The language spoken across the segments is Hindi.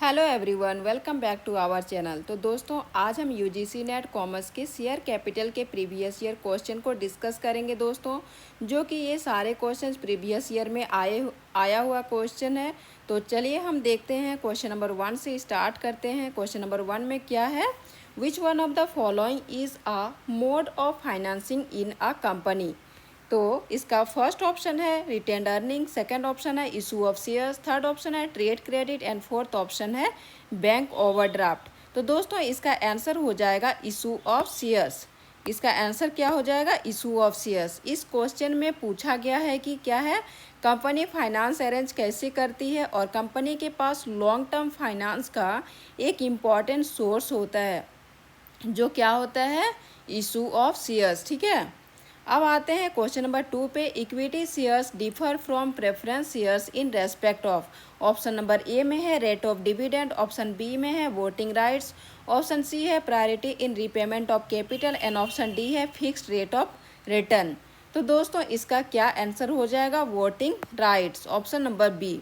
Hello everyone, welcome back to our channel. तो दोस्तों, आज हम यूजीसी नेट कॉमर्स के शेयर कैपिटल के प्रीवियस ईयर क्वेश्चन को डिस्कस करेंगे दोस्तों, जो कि ये सारे क्वेश्चंस प्रीवियस ईयर में आया हुआ क्वेश्चन है। तो चलिए हम देखते हैं, क्वेश्चन नंबर 1 से स्टार्ट करते हैं। क्वेश्चन नंबर 1 में क्या है, which one of the following is a mode of financing in a company. तो इसका फर्स्ट ऑप्शन है रिटेन्ड अर्निंग, सेकंड ऑप्शन है issue of shares, third option है trade credit and fourth option है बैंक ओवरड्राफ्ट। तो दोस्तों, इसका आंसर हो जाएगा इशू ऑफ शेयर्स। इसका आंसर क्या हो जाएगा, इशू ऑफ शेयर्स। इस क्वेश्चन में पूछा गया है कि क्या है, कंपनी फाइनेंस अरेंज कैसे करती है और कंपनी के पास लॉन्ग टर्म फाइनेंस का एक इम्पॉर्टेंट सोर्स होता है, जो क्या होता है, इशू ऑफ शेयर्स। ठीक है, अब आते हैं क्वेश्चन नंबर 2 पे। Equity shares differ from preference shares in respect of. Option number A में है rate of dividend, option B में है वोटिंग राइट्स, ऑप्शन सी है priority in repayment of capital and option D है फिक्स्ड रेट ऑफ रिटर्न। तो दोस्तों, इसका क्या आंसर हो जाएगा, voting rights, option number B.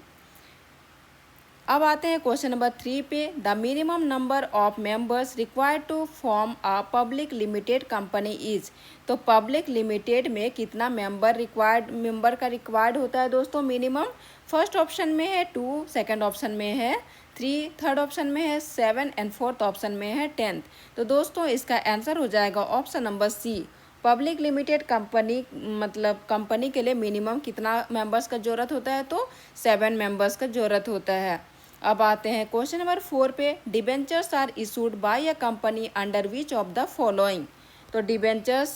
अब आते हैं क्वेश्चन नंबर 3 पे। The minimum number of members required to form a public limited company is. तो पब्लिक लिमिटेड में कितना मेंबर का रिक्वायर्ड होता है दोस्तों, मिनिमम। फर्स्ट ऑप्शन में है 2, सेकंड ऑप्शन में है 3, थर्ड ऑप्शन में है 7 एंड फोर्थ ऑप्शन में है 10। तो दोस्तों, इसका आंसर हो जाएगा option number C. Public limited company मतलब कंपनी के लिए मिनिमम कितना मेंबर्स का ज़रूरत होता है, तो 7 मेंबर्स का ज़रूरत होता है। अब आते हैं क्वेश्चन नंबर 4 पे। Debentures are issued by a company under which of the following. तो डिबेंचर्स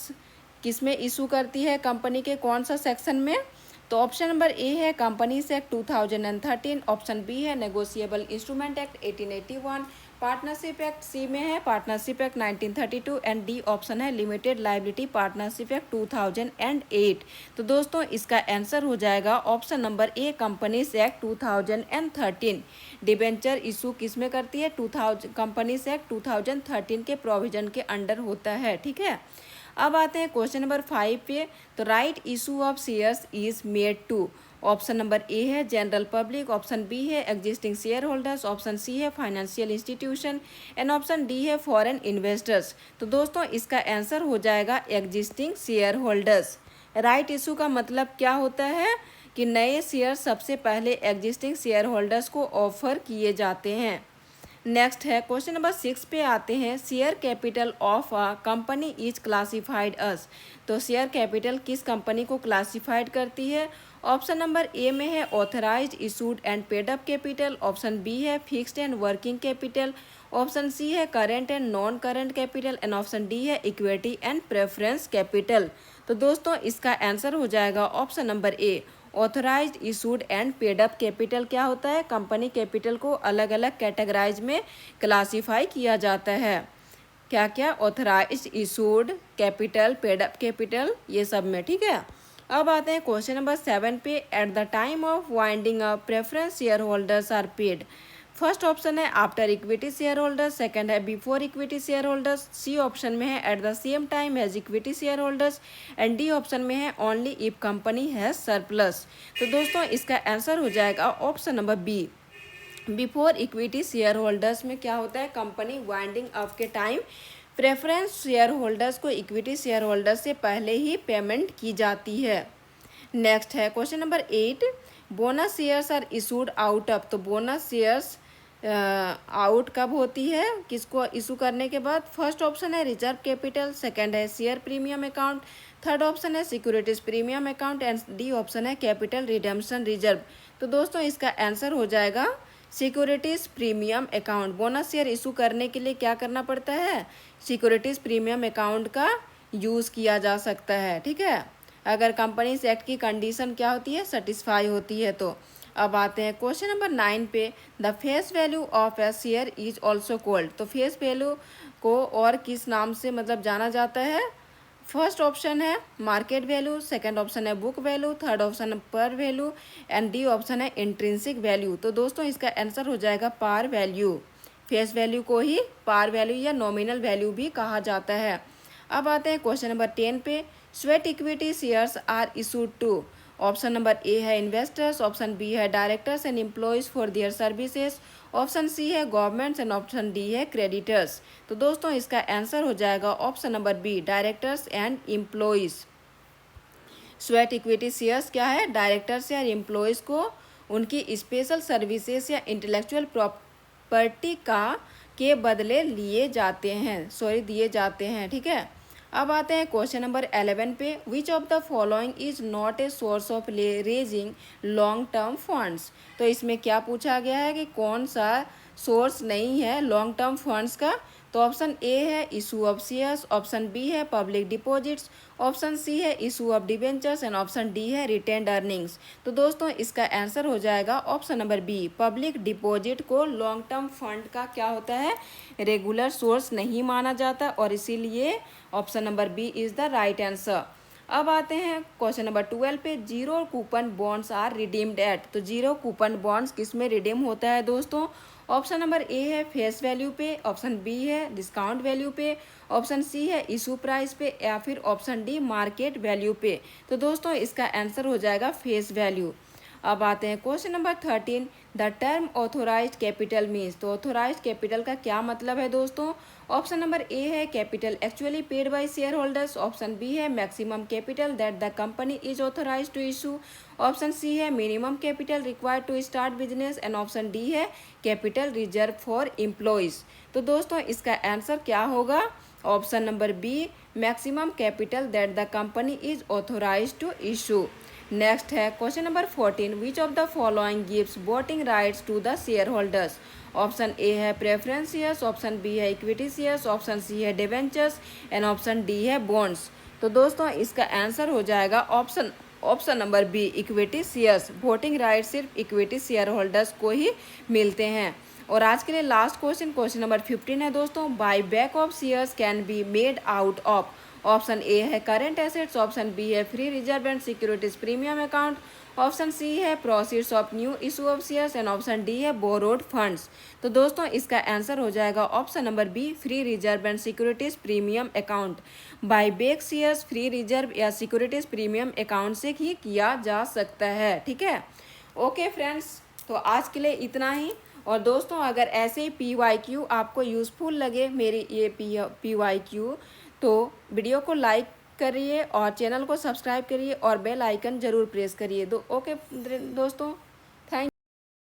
किस में इशू करती है, कंपनी के कौन सा सेक्शन में। तो ऑप्शन नंबर ए है कंपनीज एक्ट 2013, ऑप्शन बी है negotiable instrument act 1881, partnership act C में है partnership act 1932 and D option है लिमिटेड लाइबिलिटी पार्टनरशिप एक्ट 2008। तो दोस्तों, इसका आंसर हो जाएगा option number A companies act 2013। Debenture issue किस में करती है, 2000 कंपनीज एक्ट 2013 के प्रोविजन के अंडर होता है। ठीक है, अब आते हैं क्वेश्चन नंबर 5 पे। तो right issue of shares is made to. Option number A है जनरल पब्लिक, ऑप्शन बी है existing share holders, option C है financial institution and option D है फॉरेन इन्वेस्टर्स। तो दोस्तों, इसका आंसर हो जाएगा existing share holders. Right issue का मतलब क्या होता है कि नए शेयर सबसे पहले एग्जिस्टिंग शेयर होल्डर्स को ऑफर किए जाते हैं। नेक्स्ट है क्वेश्चन नंबर 6 पे आते हैं। Share capital of a company is classified as. तो शेयर कैपिटल किस कंपनी को क्लासिफाइड करती है। ऑप्शन नंबर ए में है authorised issued and paid up capital, option B है fixed and working capital, option C है current and non current capital and option D है इक्विटी एंड प्रेफरेंस कैपिटल। तो दोस्तों, इसका आंसर हो जाएगा option number A authorised issued and paid up capital. क्या होता है, कंपनी कैपिटल को अलग अलग कैटेगराइज में क्लासिफाई किया जाता है। क्या क्या, authorised issued capital, paid up capital, ये सब में। ठीक है, अब आते हैं क्वेश्चन नंबर 7 पे। At the time of winding up preference share holders are paid. First option है after equity share holders, second है before equity share holders, C option में है at the same time as equity share holders and D option में है only if company has surplus. तो दोस्तों, इसका आंसर हो जाएगा option number B. Before equity share holders में क्या होता है, कंपनी वाइंडिंग अप के टाइम प्रेफरेंस शेयर होल्डर्स को इक्विटी शेयर होल्डर्स से पहले ही पेमेंट की जाती है। नेक्स्ट है question number 8। Bonus shares are issued out of. तो बोनस शेयर्स आउट कब होती है, किसको इशू करने के बाद। फर्स्ट ऑप्शन है रिजर्व कैपिटल, सेकंड है share premium account, third option है securities premium account and D option है कैपिटल रिडेम्पशन रिजर्व। तो दोस्तों, इसका आंसर हो जाएगा securities premium account. Bonus share issue करने के लिए क्या करना पड़ता है, सिक्योरिटीज प्रीमियम अकाउंट का यूज़ किया जा सकता है। ठीक है, अगर कंपनीज एक्ट की कंडीशन क्या होती है, सेटिस्फाई होती है तो। अब आते हैं क्वेश्चन नंबर 9 पे। The face value of A share is also called. तो फेस वैल्यू को और किस नाम से मतलब जाना जाता है। फर्स्ट ऑप्शन है मार्केट वैल्यू, सेकंड ऑप्शन है बुक वैल्यू, थर्ड ऑप्शन है पर वैल्यू एंड डी ऑप्शन है इंट्रिंसिक वैल्यू। तो दोस्तों, इसका आंसर हो जाएगा पार वैल्यू। फेस वैल्यू को ही पार वैल्यू या नॉमिनल वैल्यू भी कहा जाता है। अब आते हैं क्वेश्चन नंबर 10 पे। Sweat equity shares are issued to. Option number A है इन्वेस्टर्स, ऑप्शन बी है directors and employees for their services, option C है गवर्नमेंट्स एंड ऑप्शन डी है क्रेडिटर्स। तो दोस्तों इसका आंसर हो जाएगा option number B, directors and employees. Sweat equity shares क्या है, डायरेक्टर्स या एम्प्लॉयज़ को उनकी स्पेशल सर्विसेज या इंटेलेक्चुअल प्रॉपर्टी का के बदले दिए जाते हैं, ठीक है। अब आते हैं क्वेश्चन नंबर 11 पे। विच of the following is not a source of raising long term funds. तो इसमें क्या पूछा गया है कि कौन सा सोर्स नहीं है लॉन्ग टर्म फंड्स का। तो ऑप्शन ए है issue of shares, option B है पब्लिक डिपॉजिट्स, ऑप्शन सी है issue of debentures and option D है रिटेन्ड अर्निंग्स। तो दोस्तों इसका आंसर हो जाएगा option number B, public deposit को लॉन्ग टर्म फंड का क्या होता है, रेगुलर सोर्स नहीं माना जाता, और इसीलिए option number B is the right answer. अब आते हैं क्वेश्चन नंबर 12 पे। Zero coupon bonds are redeemed at. तो जीरो कूपन बॉन्ड्स किस में रिडीम होता है दोस्तों। ऑप्शन नंबर ए है फेस वैल्यू पे, ऑप्शन बी है डिस्काउंट वैल्यू पे, ऑप्शन सी है इशू प्राइस पे, या फिर ऑप्शन डी मार्केट वैल्यू पे। तो दोस्तों इसका आंसर हो जाएगा फेस वैल्यू। अब आते हैं question number 13। The term authorised capital means. तो ऑथोराइज्ड कैपिटल का क्या मतलब है दोस्तों। ऑप्शन नंबर ए है capital actually paid by share holders, option B है maximum capital that the company is authorised to issue, option C है minimum capital required to start business, and option D है कैपिटल रिजर्व फॉर एम्प्लॉयज। तो दोस्तों इसका आंसर क्या होगा, option number B, maximum capital that the company is authorised to issue. Next है question number 14। Which of the following gives voting rights to the share holders. Option A है प्रेफरेंस शेयर्स, ऑप्शन बी है इक्विटी शेयर्स, ऑप्शन सी है डिबेंचर्स, एंड ऑप्शन डी है बॉन्ड्स। तो दोस्तों इसका आंसर हो जाएगा option number B, equity shares. Voting right सिर्फ इक्विटी शेयर होल्डर्स को ही मिलते हैं। और आज के लिए लास्ट क्वेश्चन नंबर 15 है दोस्तों। Buy back of shares can be made out of. Option A है करेंट एसेट्स, ऑप्शन बी है free reserve and securities premium account, option C है proceeds of new issue of shares, and option D है बोरोड फंड्स। तो दोस्तों इसका आंसर हो जाएगा option number B, free reserve and securities premium account. Buy back shares free reserve या सिक्योरिटीज प्रीमियम अकाउंट से ही किया जा सकता है, ठीक है। ओके फ्रेंड्स, तो आज के लिए इतना ही। और दोस्तों अगर ऐसे ही PYQ आपको यूज़फुल लगे मेरी ये PYQ, तो वीडियो को लाइक करिए और चैनल को सब्सक्राइब करिए और बेल आइकन ज़रूर प्रेस करिए। ओके दोस्तों।